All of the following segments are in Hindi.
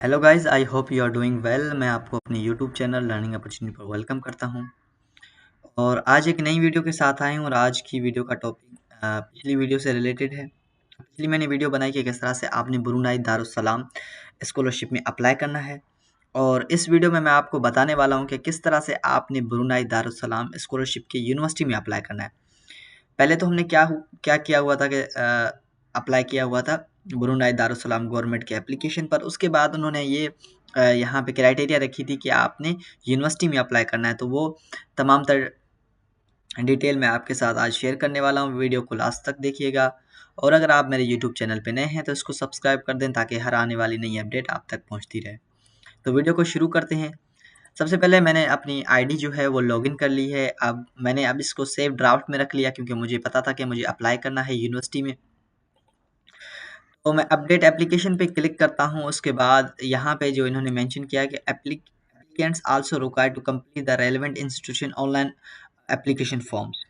Hello guys, I hope you are doing well. मैं आपको अपने यूट्यूब चैनल लर्निंग अपॉर्चुनिटी पर वेलकम करता हूं और आज एक नई वीडियो के साथ आए हूं। और आज की वीडियो का टॉपिक पिछली वीडियो से रिलेटेड है। पिछली मैंने वीडियो बनाई कि किस तरह से आपने ब्रुनाई दारुस्सलाम स्कॉलरशिप में अप्लाई करना है, और इस वीडियो में मैं आपको बताने वाला हूं कि किस तरह से आपने ब्रुनाई दारुस्सलाम स्कॉलरशिप के यूनिवर्सिटी में अप्लाई करना है। पहले तो हमने क्या किया हुआ था कि अप्लाई किया हुआ था ब्रुनाई दारुस्सलाम गवर्नमेंट के एप्लीकेशन पर। उसके बाद उन्होंने ये यहाँ पे क्राइटेरिया रखी थी कि आपने यूनिवर्सिटी में अप्लाई करना है, तो वो तमाम तर डिटेल मैं आपके साथ आज शेयर करने वाला हूँ। वीडियो को लास्ट तक देखिएगा, और अगर आप मेरे यूट्यूब चैनल पे नए हैं तो इसको सब्सक्राइब कर दें ताकि हर आने वाली नई अपडेट आप तक पहुँचती रहे। तो वीडियो को शुरू करते हैं। सबसे पहले मैंने अपनी आईडी जो है वो लॉगिन कर ली है। अब मैंने इसको सेव ड्राफ्ट में रख लिया क्योंकि मुझे पता था कि मुझे अप्लाई करना है यूनिवर्सिटी में। तो मैं अपडेट एप्लीकेशन पे क्लिक करता हूँ। उसके बाद यहाँ पे जो इन्होंने मेंशन किया है कि applicants also required to complete the relevant institution online application forms.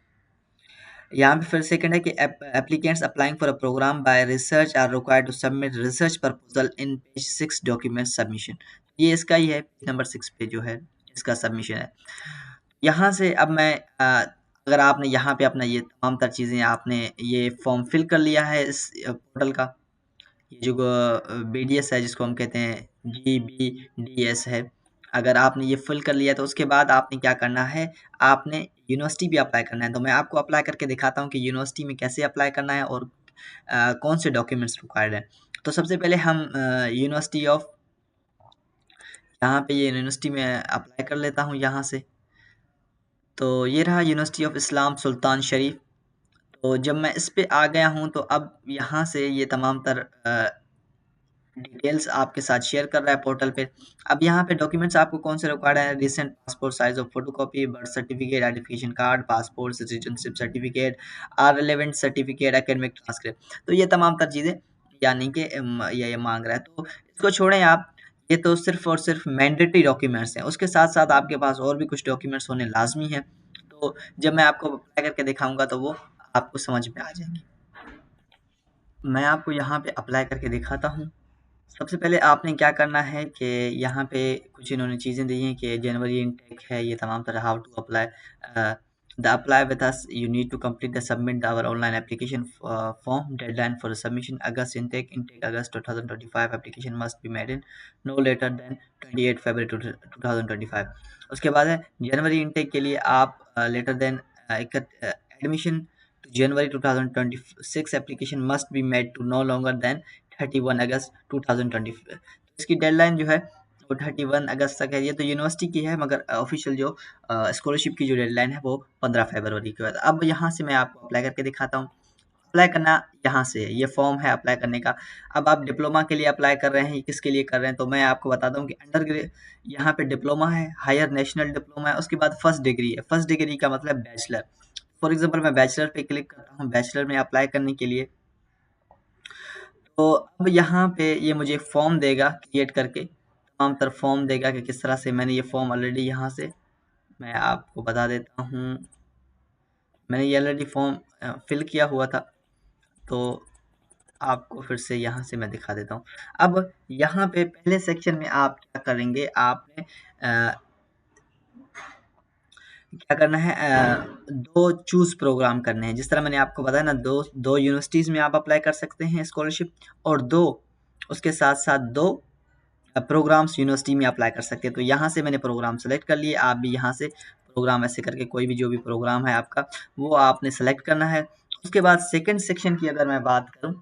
यहाँ पे फिर सेकंड है कि applicants applying for a programme by research are required to submit research proposal in page 6 document submission. ये इसका ही है, पेज नंबर 6 पे जो है इसका सबमिशन है। यहाँ से अब मैं अगर आपने यहाँ पे अपना ये तमाम तर चीज़ें आपने ये फॉर्म फिल कर लिया है इस पोर्टल का, ये जो BDS है जिसको हम कहते हैं GBDS है। अगर आपने ये फिल कर लिया तो उसके बाद आपने क्या करना है, आपने यूनिवर्सिटी भी अप्लाई करना है। तो मैं आपको अप्लाई करके दिखाता हूँ कि यूनिवर्सिटी में कैसे अप्लाई करना है और कौन से डॉक्यूमेंट्स रिक्वायर्ड हैं। तो सबसे पहले हम यूनिवर्सिटी ऑफ, यहाँ पे ये यूनिवर्सिटी में अप्लाई कर लेता हूँ यहाँ से। तो ये रहा यूनिवर्सिटी ऑफ इस्लाम सुल्तान शरीफ। तो जब मैं इस पे आ गया हूँ तो अब यहाँ से ये तमाम तर डिटेल्स आपके साथ शेयर कर रहा है पोर्टल पे। अब यहाँ पे डॉक्यूमेंट्स आपको कौन से रिक्वायर्ड है, recent passport size of photocopy, birth certificate, identification card, passport, citizenship certificate, or relevant certificate, academic transcript. तो ये तमाम तर चीज़ें यानी कि ये मांग रहा है। तो इसको छोड़ें आप, ये तो सिर्फ और सिर्फ मैंडेटरी डॉक्यूमेंट्स हैं। उसके साथ साथ आपके पास और भी कुछ डॉक्यूमेंट्स होने लाजमी है। तो जब मैं आपको अप्लाई करके दिखाऊंगा तो वो आपको समझ में आ जाएंगी। मैं आपको यहाँ पे अप्लाई करके दिखाता हूँ। सबसे पहले आपने क्या करना है कि यहाँ पे कुछ इन्होंने चीज़ें दी हैं कि जनवरी इनटेक है, ये तमाम तरह how to apply the apply with us you need to complete the submit our online application form deadline for submission August intake August 2025 application must be made in no later than 28 February 2025। उसके बाद है जनवरी इनटेक के लिए आप later than admission to January 2026 application must be made to no longer than 31 अगस्त 2020। इसकी डेडलाइन जो है वो 31 अगस्त तक है। ये तो यूनिवर्सिटी की है, मगर ऑफिशियल जो स्कॉलरशिप की जो डेडलाइन है वो 15 फरवरी के बाद। अब यहाँ से मैं आपको अप्लाई करके दिखाता हूँ। अप्लाई करना यहाँ से है, ये फॉर्म है अप्लाई करने का। अब आप डिप्लोमा के लिए अप्लाई कर रहे हैं, किसके लिए कर रहे हैं, तो मैं आपको बताता हूँ कि अंडर ग्रेड यहाँ पे डिप्लोमा है, हायर नेशनल डिप्लोमा है, उसके बाद फर्स्ट डिग्री है। फर्स्ट डिग्री का मतलब बैचलर। फॉर एग्जांपल मैं बैचलर पे क्लिक करता हूँ, बैचलर में अप्लाई करने के लिए। तो अब यहाँ पे ये मुझे फॉर्म देगा क्रिएट करके, तमाम तरह फॉर्म देगा कि किस तरह से। मैंने ये फॉर्म ऑलरेडी यहाँ से मैं आपको बता देता हूँ, मैंने ये ऑलरेडी फॉर्म फिल किया हुआ था। तो आपको फिर से यहाँ से मैं दिखा देता हूँ। अब यहाँ पे पहले सेक्शन में आप क्या करेंगे, आपने क्या करना है, दो चूज प्रोग्राम करने हैं। जिस तरह मैंने आपको बताया ना, दो यूनिवर्सिटीज़ में आप अप्लाई कर सकते हैं स्कॉलरशिप, और दो उसके साथ साथ दो प्रोग्राम्स यूनिवर्सिटी में अप्लाई कर सकते हैं। तो यहाँ से मैंने प्रोग्राम सेलेक्ट कर लिए। आप भी यहाँ से प्रोग्राम ऐसे करके कोई भी जो भी प्रोग्राम है आपका वो आपने सेलेक्ट करना है। उसके बाद सेकंड सेक्शन की अगर मैं बात करूँ,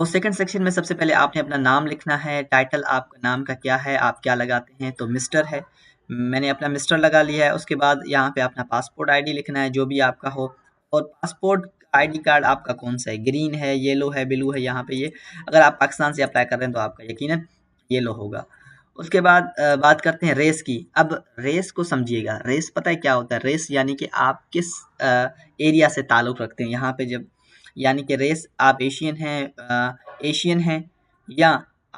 तो सेकंड सेक्शन में सबसे पहले आपने अपना नाम लिखना है। टाइटल आपका नाम का क्या है, आप क्या लगाते हैं, तो मिस्टर है, मैंने अपना मिस्टर लगा लिया है। उसके बाद यहाँ पे अपना पासपोर्ट आईडी लिखना है जो भी आपका हो, और पासपोर्ट आईडी कार्ड आपका कौन सा है, ग्रीन है, येलो है, ब्लू है। यहाँ पे ये अगर आप पाकिस्तान से अप्लाई कर रहे हैं तो आपका यकीनन येलो होगा। उसके बाद बात करते हैं रेस की। अब रेस को समझिएगा, रेस पता है क्या होता है, रेस यानी कि आप किस एरिया से ताल्लुक़ रखते हैं। यहाँ पे जब यानी कि रेस आप एशियन हैं, या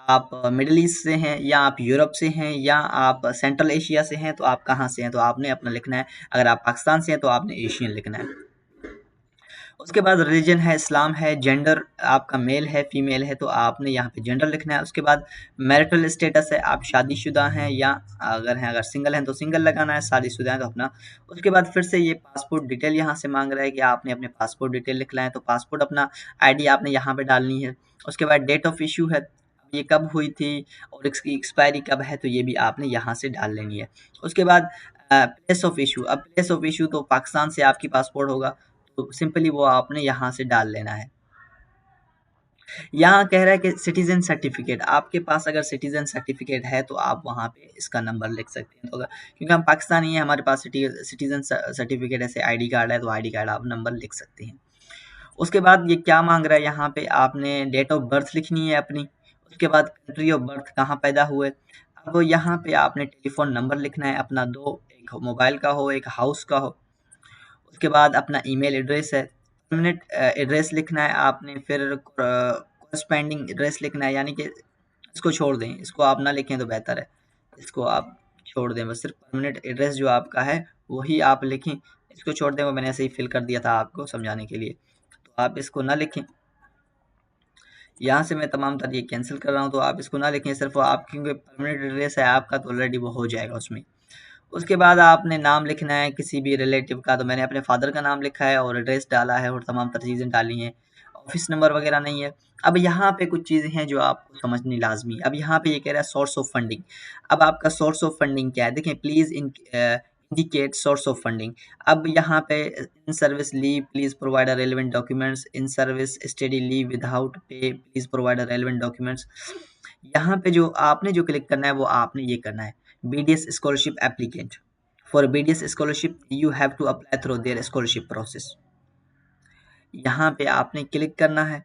आप मिडल ईस्ट से हैं, या आप यूरोप से हैं, या आप सेंट्रल एशिया से हैं, तो आप कहाँ से हैं, तो आपने अपना लिखना है। अगर आप पाकिस्तान से हैं तो आपने एशियन लिखना है। उसके बाद रिलीजन है इस्लाम है, जेंडर आपका मेल है फीमेल है तो आपने यहाँ पे जेंडर लिखना है। उसके बाद मैरिटल स्टेटस है, आप शादीशुदा हैं या अगर सिंगल हैं तो सिंगल लगाना है, शादीशुदा हैं तो अपना। उसके बाद फिर से ये पासपोर्ट डिटेल यहाँ से मांग रहा है कि आपने अपने पासपोर्ट डिटेल लिखना है, तो पासपोर्ट अपना आईडी आपने यहाँ पे डालनी है। उसके बाद डेट ऑफ इशू है, ये कब हुई थी और इसकी एक्सपायरी कब है, तो ये भी आपने यहाँ से डाल लेनी है। उसके बाद प्लेस ऑफ इशू, अब प्लेस ऑफ इशू तो पाकिस्तान से आपकी पासपोर्ट होगा तो सिंपली वो आपने यहाँ से डाल लेना है। यहाँ कह रहा है कि सिटीजन सर्टिफिकेट, आपके पास अगर सिटीजन सर्टिफिकेट है तो आप वहाँ पे इसका नंबर लिख सकते हैं। तो अगर क्योंकि हम पाकिस्तानी हैं, हमारे पास सिटीजन सर्टिफिकेट ऐसे आईडी कार्ड है तो आईडी कार्ड आप नंबर लिख सकते हैं। उसके बाद ये क्या मांग रहा है, यहाँ पे आपने डेट ऑफ बर्थ लिखनी है अपनी। उसके बाद कंट्री ऑफ बर्थ, कहाँ पैदा हुए। अब यहाँ पे आपने टेलीफोन नंबर लिखना है अपना, दो, एक मोबाइल का हो एक हाउस का हो। उसके बाद अपना ईमेल एड्रेस है, परमानेंट एड्रेस लिखना है आपने, फिर करस्पॉन्डिंग एड्रेस लिखना है, यानी कि इसको छोड़ दें, इसको आप ना लिखें तो बेहतर है, इसको आप छोड़ दें, बस सिर्फ परमानेंट एड्रेस जो आपका है वही आप लिखें, इसको छोड़ दें। वो मैंने ऐसे ही फिल कर दिया था आपको समझाने के लिए, तो आप इसको ना लिखें। यहाँ से मैं तमाम तर ये कैंसिल कर रहा हूँ, तो आप इसको ना लिखें, सिर्फ आप क्योंकि परमानेंट एड्रेस है आपका तो ऑलरेडी वो हो जाएगा उसमें। उसके बाद आपने नाम लिखना है किसी भी रिलेटिव का, तो मैंने अपने फादर का नाम लिखा है और एड्रेस डाला है और तमाम तर चीज़ें डाली हैं, ऑफिस नंबर वगैरह नहीं है। अब यहाँ पे कुछ चीज़ें हैं जो आपको समझनी लाजमी। अब यहाँ पे ये कह रहा है सोर्स ऑफ फंडिंग। अब आपका सोर्स ऑफ फंडिंग क्या है, देखें please indicate source of funding. अब यहाँ पे in service leave please provide a relevant documents, in service study leave without pay please provide a relevant documents. यहाँ पे जो आपने जो क्लिक करना है वो आपने ये करना है, BDS scholarship applicant. For BDS scholarship you have to apply through their scholarship process, यहाँ पे आपने क्लिक करना है।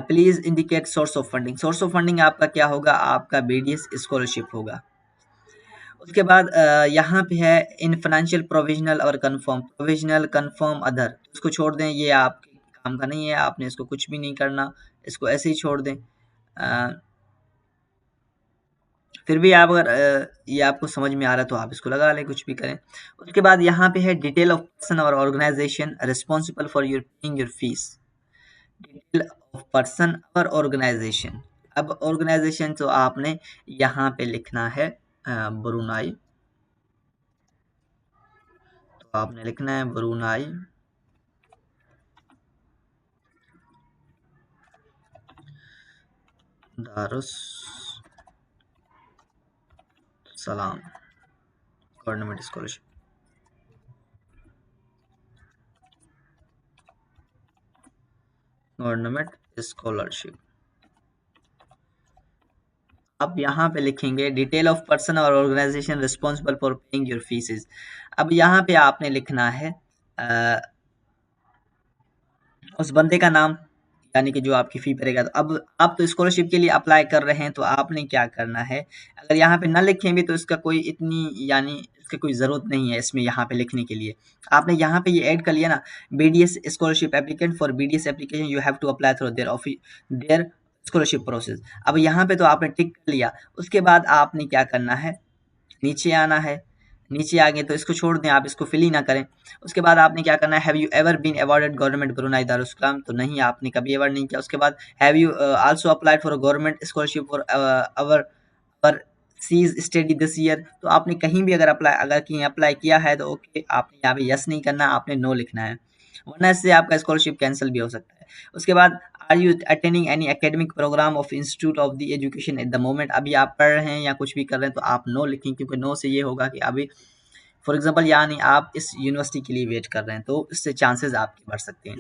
Please indicate source of funding, source of funding आपका क्या होगा, आपका BDS स्कॉलरशिप होगा। उसके बाद यहाँ पे है इन फाइनेंशियल प्रोविजनल और कंफर्म, प्रोविजनल कंफर्म अदर, इसको छोड़ दें, ये आपके काम का नहीं है, आपने इसको कुछ भी नहीं करना, इसको ऐसे ही छोड़ दें। फिर भी आप अगर ये आपको समझ में आ रहा है तो आप इसको लगा लें, कुछ भी करें। उसके बाद यहाँ पे है डिटेल ऑफ पर्सन और organisation responsible for your paying your fees, detail of person और ऑर्गेनाइजेशन। अब ऑर्गेनाइजेशन तो आपने यहाँ पे लिखना है ब्रुनाई, तो आपने लिखना है ब्रुनाई दारुस सलाम गवर्नमेंट स्कॉलरशिप। गवर्नमेंट स्कॉलरशिप, अब यहाँ पे लिखेंगे डिटेल ऑफ पर्सन और organisation responsible for paying your fees. अब यहाँ पे आपने लिखना है उस बंदे का नाम, यानी कि जो आपकी फ़ी भरेगा। तो अब आप तो स्कॉलरशिप के लिए अप्लाई कर रहे हैं तो आपने क्या करना है, अगर यहाँ पे ना लिखें भी तो इसका कोई इतनी यानी इसकी कोई ज़रूरत नहीं है इसमें यहाँ पे लिखने के लिए। आपने यहाँ पे ये ऐड कर लिया ना, BDS scholarship applicant for BDS application you have to apply through their scholarship process. अब यहाँ पे तो आपने टिक कर लिया। उसके बाद आपने क्या करना है, नीचे आना है, नीचे आ गए तो इसको छोड़ दें, आप इसको फिल ही ना करें। उसके बाद आपने क्या करना है, have you ever been awarded government Brunei Darussalam, तो नहीं, आपने कभी अवॉर्ड नहीं किया। उसके बाद have you also applied for government scholarship for overseas study this year, तो आपने कहीं भी अगर कहीं अप्लाई किया है तो ओके, आपने यहाँ पे यस नहीं करना, आपने नो लिखना है, वरना इससे आपका स्कॉलरशिप कैंसिल भी हो सकता है। उसके बाद are you attending any academic programme of institute of the education at the moment, अभी आप पढ़ रहे हैं या कुछ भी कर रहे हैं तो आप नो लिखें, क्योंकि नो से ये होगा कि अभी फॉर एग्जांपल यानी आप इस यूनिवर्सिटी के लिए वेट कर रहे हैं तो इससे चांसेस आपके बढ़ सकते हैं।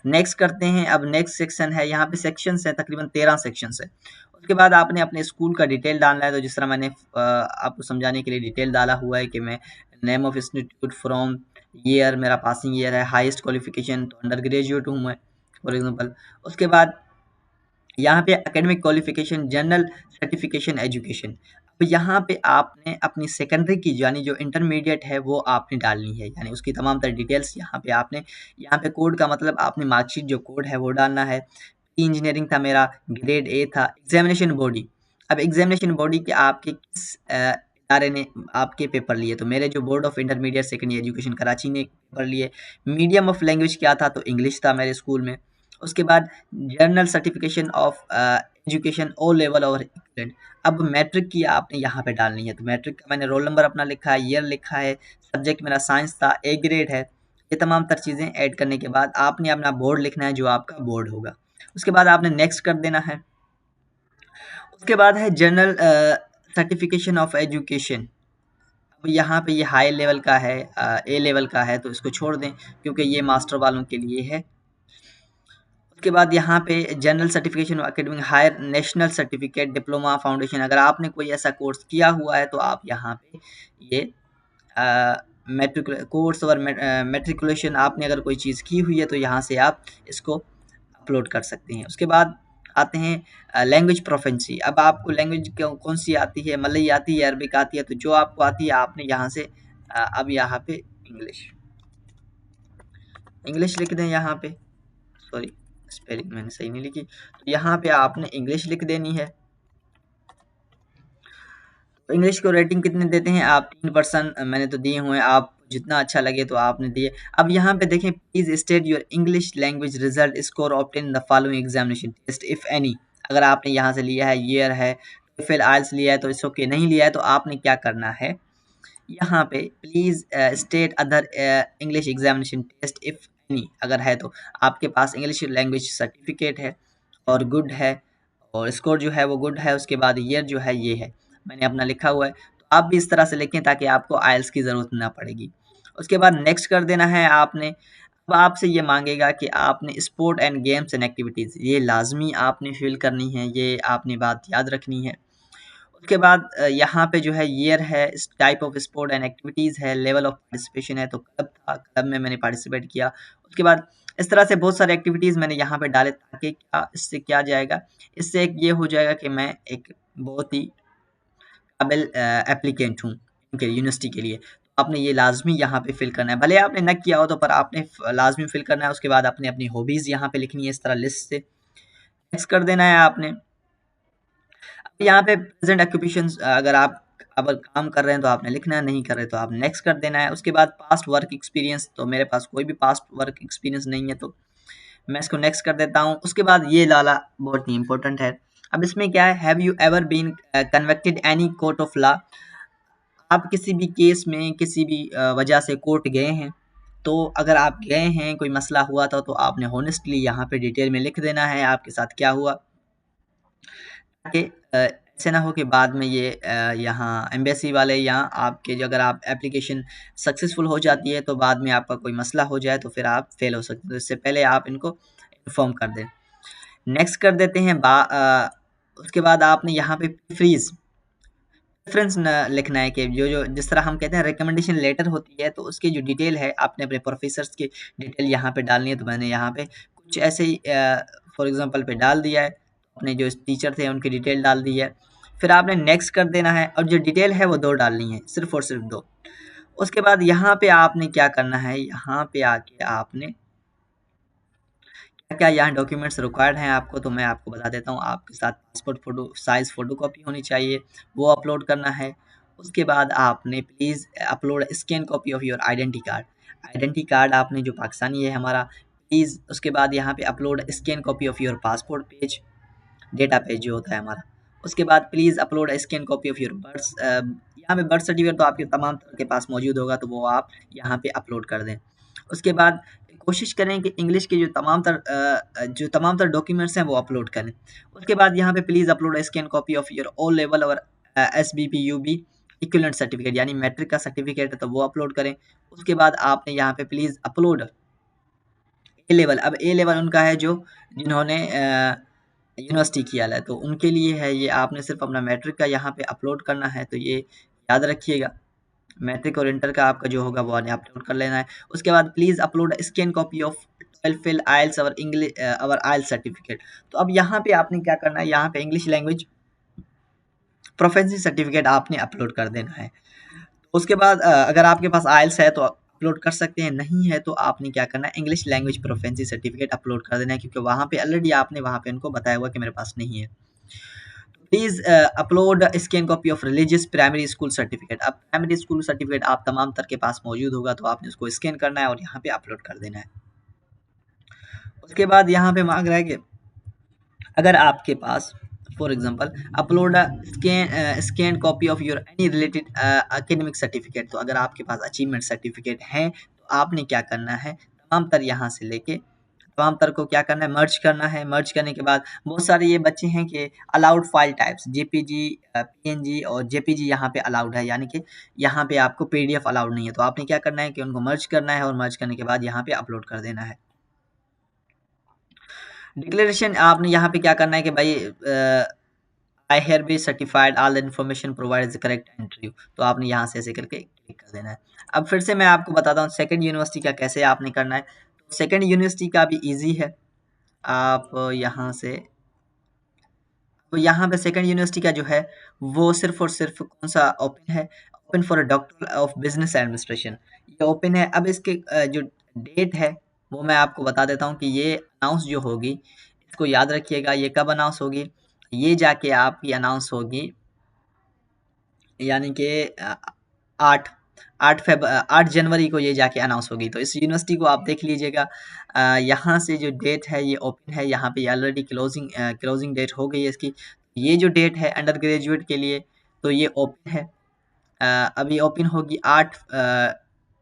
नेक्स्ट करते हैं, अब नेक्स्ट सेक्शन है, यहाँ पे सेक्शंस है तकरीबन 13 सेक्शंस है। उसके बाद आपने अपने स्कूल का डिटेल डालना है, तो जिस तरह मैंने आपको समझाने के लिए डिटेल डाला हुआ है कि मैं name of institute from year, मेरा पासिंग ईयर है, हाईएस्ट क्वालिफिकेशन तो अंडर ग्रेजुएट हूँ मैं फॉर एग्जांपल। उसके बाद यहाँ पे academic qualification general certification education, अब यहाँ पे आपने अपनी सेकेंडरी की यानी जो इंटरमीडिएट है वो आपने डालनी है, यानी उसकी तमाम तरह डिटेल्स यहाँ पे आपने, यहाँ पे कोड का मतलब आपने मार्कशीट जो कोड है वो डालना है। इंजीनियरिंग था मेरा, ग्रेड A था। एग्जामिनेशन बॉडी, अब एग्जामिनेशन बॉडी के आपके किस इदारे ने आपके पेपर लिए, तो मेरे जो board of intermediate secondary education Karachi ने पेपर लिए। मीडियम ऑफ लैंग्वेज क्या था, तो इंग्लिश था मेरे स्कूल में। उसके बाद general certification of education O level और इक्विवेलेंट। अब मैट्रिक की आपने यहाँ पे डालनी है, तो मैट्रिक का मैंने रोल नंबर अपना लिखा है, ईयर लिखा है, सब्जेक्ट मेरा साइंस था, ए ग्रेड है। ये तमाम तर चीज़ें ऐड करने के बाद आपने अपना बोर्ड लिखना है, जो आपका बोर्ड होगा। उसके बाद आपने नेक्स्ट कर देना है। उसके बाद है जनरल सर्टिफिकेशन ऑफ एजुकेशन। अब यहाँ पे ये हाई लेवल का है, ए लेवल का है, तो इसको छोड़ दें क्योंकि ये मास्टर वालों के लिए है। उसके बाद यहाँ पे general certification academic higher national certificate diploma foundation, अगर आपने कोई ऐसा कोर्स किया हुआ है तो आप यहाँ पे ये मैट्रिक कोर्स और मेट्रिकुलेशन आपने अगर कोई चीज़ की हुई है तो यहाँ से आप इसको अपलोड कर सकते हैं। उसके बाद आते हैं लैंग्वेज प्रोफेंसी। अब आपको लैंग्वेज कौन सी आती है, मलई आती है, अरबिक आती है, तो जो आपको आती है आपने यहाँ से अब यहाँ पे इंग्लिश लिख दें। यहाँ पे सॉरी स्पेलिंग मैंने सही नहीं लिखी, तो यहाँ पे आपने इंग्लिश लिख देनी है। तो इंग्लिश को रेटिंग कितने देते हैं आप? 3% मैंने तो दिए हुए हैं, आप जितना अच्छा लगे तो आपने दिए। अब यहाँ पे देखें, please state your English language result score obtain in the following examination test if any. अगर आपने यहाँ से लिया है, ईयर है, फिर आइल्स लिया है तो इट्स ओके, नहीं लिया है तो आपने क्या करना है, यहाँ पे please state other English examination test if any. अगर है तो आपके पास इंग्लिश लैंग्वेज सर्टिफिकेट है और गुड है, और स्कोर जो है वो गुड है, उसके बाद ईयर जो है ये है, मैंने अपना लिखा हुआ है। तो आप भी इस तरह से लिखें ताकि आपको आइल्स की ज़रूरत ना पड़ेगी। उसके बाद नेक्स्ट कर देना है आपने। अब आपसे ये मांगेगा कि आपने sport and games and activities, ये लाजमी आपने फिल करनी है, ये आपने बात याद रखनी है। उसके बाद यहाँ पे जो है ईयर है, type of sport and activities है, लेवल ऑफ पार्टिसिपेशन है, तो क्लब था, क्लब में मैंने पार्टिसिपेट किया। उसके बाद इस तरह से बहुत सारे एक्टिविटीज़ मैंने यहाँ पे डाले ताकि क्या इससे क्या जाएगा, इससे एक ये हो जाएगा कि मैं एक बहुत ही काबिल एप्लीकेंट हूँ उनके यूनिवर्सिटी के लिए। तो आपने ये लाजमी यहाँ पे फिल करना है, भले आपने न किया हो तो, पर आपने लाजमी फिल करना है। उसके बाद आपने अपनी हॉबीज़ यहाँ पे लिखनी है इस तरह लिस्ट से, नेक्स्ट कर देना है आपने। यहाँ पे प्रेजेंट ऑक्यूपेशन, अगर आप अब काम कर रहे हैं तो आपने लिखना है, नहीं कर रहे तो आप नेक्स्ट कर देना है। उसके बाद पास्ट वर्क एक्सपीरियंस, तो मेरे पास कोई भी पास्ट वर्क एक्सपीरियंस नहीं है तो मैं इसको नेक्स्ट कर देता हूँ। उसके बाद ये लाला बहुत ही इंपॉर्टेंट है। अब इसमें क्या है, have you ever been convicted any court of law. आप किसी भी केस में किसी भी वजह से कोर्ट गए हैं, तो अगर आप गए हैं, कोई मसला हुआ था, तो आपने हॉनेस्टली यहाँ पे डिटेल में लिख देना है आपके साथ क्या हुआ, ताकि ऐसे ना हो कि बाद में ये यहाँ एम्बेसी वाले यहाँ आपके जो, अगर आप एप्लीकेशन सक्सेसफुल हो जाती है तो बाद में आपका कोई मसला हो जाए तो फिर आप फेल हो सकते हो, तो इससे पहले आप इनको इन्फॉर्म कर दें। नेक्स्ट कर देते हैं उसके बाद आपने यहाँ पे प्रेफरेंस लिखना है कि जो जिस तरह हम कहते हैं रिकमेंडेशन लेटर होती है, तो उसकी जो डिटेल है आपने अपने प्रोफेसर्स की डिटेल यहाँ पे डालनी है। तो मैंने यहाँ पे कुछ ऐसे ही फॉर एग्जांपल पे डाल दिया है, अपने जो टीचर थे उनकी डिटेल डाल दी है। फिर आपने नेक्स्ट कर देना है, और जो डिटेल है वो 2 डालनी है, सिर्फ और सिर्फ 2। उसके बाद यहाँ पे आपने क्या करना है, यहाँ पे आके आपने क्या यहाँ डॉक्यूमेंट्स रिक्वायर्ड हैं आपको, तो मैं आपको बता देता हूँ। आपके साथ पासपोर्ट फ़ोटो साइज़ फ़ोटोकॉपी होनी चाहिए, वो अपलोड करना है। उसके बाद आपने please upload scan copy of your identity card. Identity card आपने जो पाकिस्तानी है हमारा, प्लीज़। उसके बाद यहाँ पे upload scan copy of your passport page, data page जो होता है हमारा। उसके बाद please upload scan copy of your birth, यहाँ पे बर्थ सर्टिफिकेट तो आपके तमाम के पास मौजूद होगा, तो वो आप यहाँ पे अपलोड कर दें। उसके बाद कोशिश करें कि इंग्लिश के जो तमाम तर डॉक्यूमेंट्स हैं वो अपलोड करें। उसके बाद यहाँ पे please upload scan copy of your O level और SBPUB इक्विवेलेंट सर्टिफिकेट, यानी मैट्रिक का सर्टिफिकेट है तो वो अपलोड करें। उसके बाद आपने यहाँ पे प्लीज़ अपलोड ए लेवल। अब ए लेवल उनका है जो जिन्होंने यूनिवर्सिटी किया है, तो उनके लिए है ये। आपने सिर्फ अपना मैट्रिक का यहाँ पे अपलोड करना है, तो ये याद रखिएगा। मैट्रिक और इंटर का आपका जो होगा वो अपलोड कर लेना है। उसके बाद please upload scan copy of TOEFL आइल्स और इंग्लिश और आइल्स सर्टिफिकेट। तो अब यहाँ पे आपने क्या करना है, यहाँ पे इंग्लिश लैंग्वेज प्रोफेंसी सर्टिफिकेट आपने अपलोड कर देना है। उसके बाद अगर आपके पास आइल्स है तो अपलोड कर सकते हैं, नहीं है तो आपने क्या करना है, English language proficiency certificate upload कर देना है, क्योंकि वहाँ पे ऑलरेडी आपने वहाँ पे उनको बताया हुआ कि मेरे पास नहीं है। Please upload scan copy of religious primary school certificate. अब प्राइमरी स्कूल सर्टिफिकेट आप तमाम तर के पास मौजूद होगा, तो आपने उसको स्कैन करना है और यहाँ पे अपलोड कर देना है। उसके बाद यहाँ पे मांग रहा है कि अगर आपके पास for example upload scan copy of your any related academic certificate, तो अगर आपके पास अचीवमेंट सर्टिफिकेट हैं तो आपने क्या करना है, तमाम तर यहाँ से लेके तमाम तर को क्या करना है, मर्ज करना है। मर्ज करने के बाद बहुत सारे ये बच्चे हैं कि allowed file types JPG, PNG और जेपीजी यहाँ पे अलाउड है, यानी कि यहाँ पे आपको पीडीएफ अलाउड नहीं है। तो आपने क्या करना है कि उनको मर्ज करना है और मर्ज करने के बाद यहाँ पे अपलोड कर देना है। डिक्लेरेशन आपने यहाँ पे क्या करना है कि भाई I hereby certified all the information provide is correct entry, तो आपने यहाँ से ऐसे करके क्लिक कर देना है। अब फिर से मैं आपको बताता हूँ सेकंड यूनिवर्सिटी का कैसे आपने करना है। तो सेकंड यूनिवर्सिटी का भी इजी है। आप यहाँ से तो यहाँ पे सेकंड यूनिवर्सिटी का जो है वो सिर्फ और सिर्फ कौन सा ओपन है, open for a doctor of business administration, ये ओपन है। अब इसके जो डेट है वो मैं आपको बता देता हूँ कि ये अनाउंस जो होगी, इसको याद रखिएगा, ये कब अनाउंस होगी, ये जाके आपकी अनाउंस होगी यानी कि 8 8 जनवरी को ये जाके अनाउंस होगी। तो इस यूनिवर्सिटी को आप देख लीजिएगा, यहाँ से जो डेट है ये ओपन है, यहाँ पे ऑलरेडी क्लोजिंग डेट हो गई है इसकी। ये जो डेट है अंडर ग्रेजुएट के लिए तो ये ओपन है, अभी ओपन होगी 8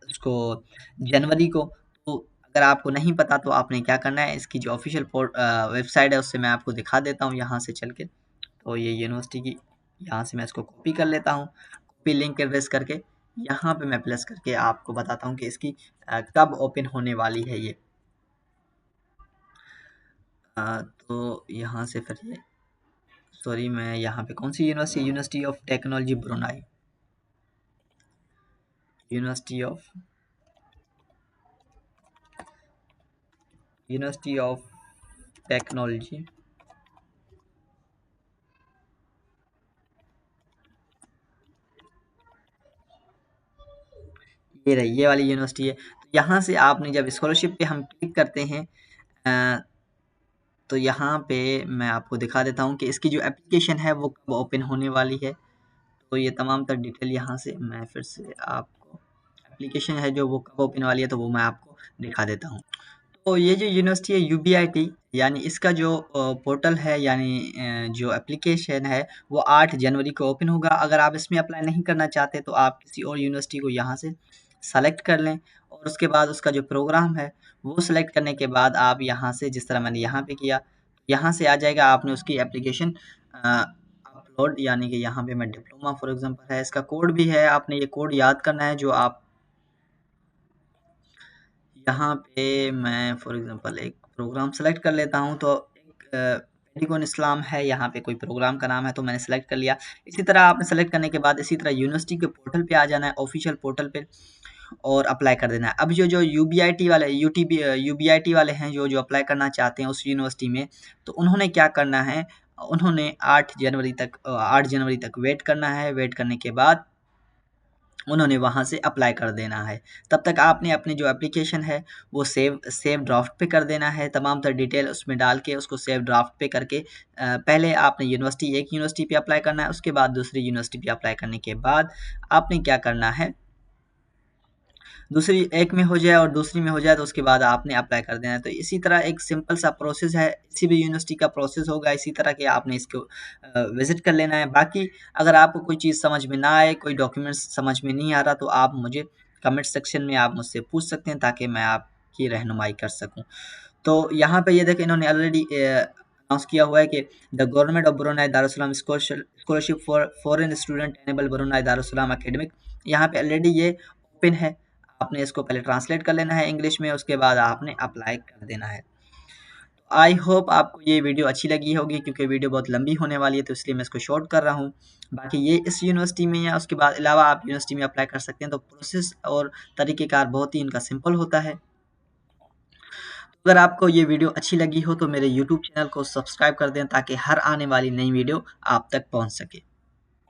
उसको जनवरी को। तो अगर आपको नहीं पता तो आपने क्या करना है, इसकी जो ऑफिशियल वेबसाइट है उससे मैं आपको दिखा देता हूँ यहाँ से चल के। तो ये यूनिवर्सिटी की यहाँ से मैं इसको कॉपी कर लेता हूँ, कॉपी लिंक एड्रेस करके यहाँ पे मैं प्लस करके आपको बताता हूँ कि इसकी कब ओपन होने वाली है ये। तो यहाँ से फिर ये सॉरी मैं यहाँ पे कौन सी university, university of technology Brunei, university of technology, ये रही ये वाली यूनिवर्सिटी है। तो यहाँ से आपने जब स्कॉलरशिप पे हम क्लिक करते हैं तो यहाँ पे मैं आपको दिखा देता हूँ कि इसकी जो एप्लीकेशन है वो कब ओपन होने वाली है। तो ये तमाम तर डिटेल यहाँ से मैं फिर से आपको एप्लीकेशन है जो वो कब ओपन वाली है तो वो मैं आपको दिखा देता हूँ। तो ये जो यूनिवर्सिटी है यूबीआईटी, यानी इसका जो पोर्टल है यानी जो एप्लीकेशन है वो 8 जनवरी को ओपन होगा। अगर आप इसमें अप्लाई नहीं करना चाहते तो आप किसी और यूनिवर्सिटी को यहाँ से सेलेक्ट कर लें और उसके बाद उसका जो प्रोग्राम है वो सेलेक्ट करने के बाद आप यहाँ से जिस तरह मैंने यहाँ पे किया, यहाँ से आ जाएगा, आपने उसकी एप्लीकेशन अपलोड, यानी कि यहाँ पे मैं डिप्लोमा फॉर एग्जांपल है, इसका कोड भी है, आपने ये कोड याद करना है जो आप यहाँ पे मैं फॉर एग्जांपल एक प्रोग्राम सेलेक्ट कर लेता हूँ। तो एक पेडिकोन इस्लाम है, यहाँ पे कोई प्रोग्राम का नाम है तो मैंने सेलेक्ट कर लिया। इसी तरह आपने सेलेक्ट करने के बाद इसी तरह यूनिवर्सिटी के पोर्टल पे आ जाना है, ऑफिशियल पोर्टल पे, और अप्लाई कर देना है। अब जो यूबीआईटी वाले यूबीआईटी वाले हैं जो अप्लाई करना चाहते हैं उस यूनिवर्सिटी में, तो उन्होंने क्या करना है, उन्होंने 8 जनवरी तक वेट करना है। वेट करने के बाद उन्होंने वहाँ से अप्लाई कर देना है। तब तक आपने अपनी जो एप्लीकेशन है वो सेव ड्राफ्ट पे कर देना है, तमाम तर डिटेल उसमें डाल के उसको सेव ड्राफ्ट पे करके पहले आपने एक यूनिवर्सिटी पे अप्लाई करना है, उसके बाद दूसरी यूनिवर्सिटी पे अप्लाई करने के बाद आपने क्या करना है, दूसरी एक में हो जाए और दूसरी में हो जाए तो उसके बाद आपने अप्लाई कर देना है। तो इसी तरह एक सिंपल सा प्रोसेस है, किसी भी यूनिवर्सिटी का प्रोसेस होगा इसी तरह के, आपने इसको विज़िट कर लेना है। बाकी अगर आपको कोई चीज़ समझ में ना आए, कोई डॉक्यूमेंट्स समझ में नहीं आ रहा तो आप मुझे कमेंट सेक्शन में आप मुझसे पूछ सकते हैं ताकि मैं आपकी रहनुमाई कर सकूँ। तो यहाँ पे ये देखें इन्होंने ऑलरेडी अनाउंस किया हुआ है कि the government of Brunei Darussalam scholarship for foreign student enable Brunei Darussalam academic, यहाँ पे ऑलरेडी ये ओपन है। आपने इसको पहले ट्रांसलेट कर लेना है इंग्लिश में, उसके बाद आपने अप्लाई कर देना है। आई होप आपको ये वीडियो अच्छी लगी होगी, क्योंकि वीडियो बहुत लंबी होने वाली है तो इसलिए मैं इसको शॉर्ट कर रहा हूँ। बाकी ये इस यूनिवर्सिटी में या उसके बाद अलावा आप यूनिवर्सिटी में अप्लाई कर सकते हैं। तो प्रोसेस और तरीक़ेकार बहुत ही इनका सिंपल होता है। अगर आपको ये वीडियो अच्छी लगी हो तो मेरे यूट्यूब चैनल को सब्सक्राइब कर दें ताकि हर आने वाली नई वीडियो आप तक पहुँच सके।